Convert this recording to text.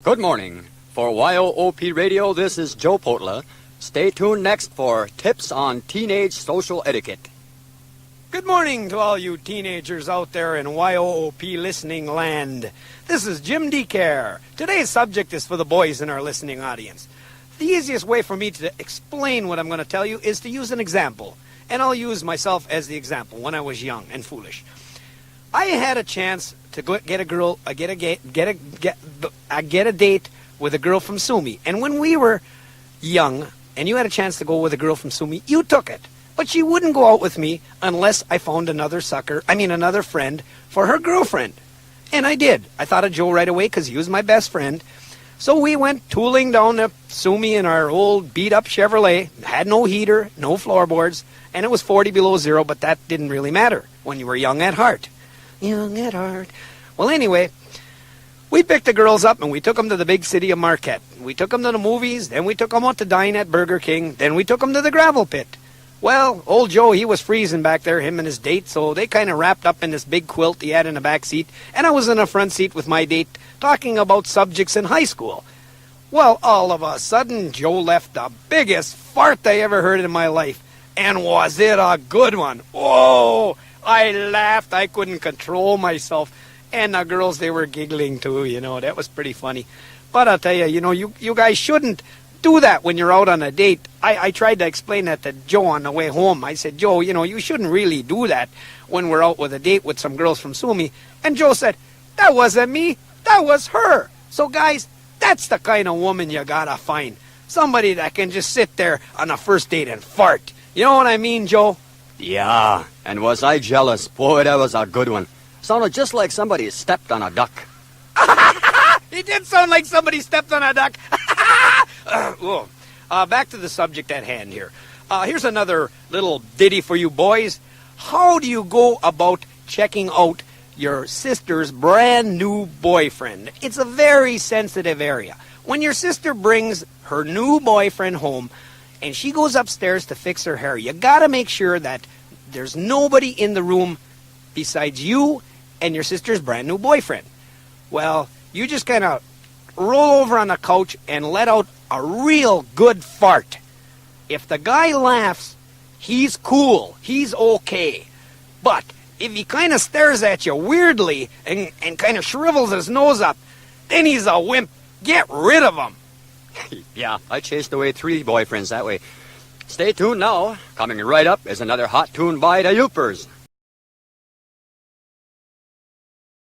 Good morning. For YOOP Radio, this is Joe Potla. Stay tuned next for tips on teenage social etiquette. Good morning to all you teenagers out there in YOOP listening land. This is Jim DeCare. Today's subject is for the boys in our listening audience. The easiest way for me to explain what I'm going to tell you is to use an example. And I'll use myself as the example when I was young and foolish. I had a chance to get a date with a girl from Sumi. And when we were young and you had a chance to go with a girl from Sumi, you took it. But she wouldn't go out with me unless I found another friend for her girlfriend. And I did. I thought of Joe right away because he was my best friend. So we went tooling down to Sumi in our old beat-up Chevrolet. Had no heater, no floorboards, and it was 40 below zero, but that didn't really matter when you were young at heart. Young at heart. Well, anyway, we picked the girls up and we took them to the big city of Marquette. We took them to the movies, then we took them out to dine at Burger King, then we took them to the gravel pit. Well, old Joe, he was freezing back there, him and his date, so they kind of wrapped up in this big quilt he had in the back seat, and I was in the front seat with my date talking about subjects in high school. Well, all of a sudden, Joe left the biggest fart I ever heard in my life. And was it a good one? Oh, I laughed. I couldn't control myself. And the girls, they were giggling too, That was pretty funny. But I'll tell you, you guys shouldn't do that when you're out on a date. I tried to explain that to Joe on the way home. I said, Joe, you shouldn't really do that when we're out with a date with some girls from Sumi. And Joe said, that wasn't me. That was her. So, guys, that's the kind of woman you gotta find. Somebody that can just sit there on a first date and fart. You know what I mean, Joe? Yeah, and was I jealous? Boy, that was a good one. Sounded just like somebody stepped on a duck. It did sound like somebody stepped on a duck. Back to the subject at hand here. Here's another little ditty for you boys. How do you go about checking out your sister's brand new boyfriend? It's a very sensitive area. When your sister brings her new boyfriend home and she goes upstairs to fix her hair, you gotta make sure that there's nobody in the room besides you and your sister's brand new boyfriend. Well, you just kind of roll over on the couch and let out a real good fart. If the guy laughs, he's cool, he's okay. But if he kind of stares at you weirdly and kind of shrivels his nose up, then he's a wimp. Get rid of him. Yeah, I chased away 3 boyfriends that way. Stay tuned now. Coming right up is another hot tune by Da Yoopers.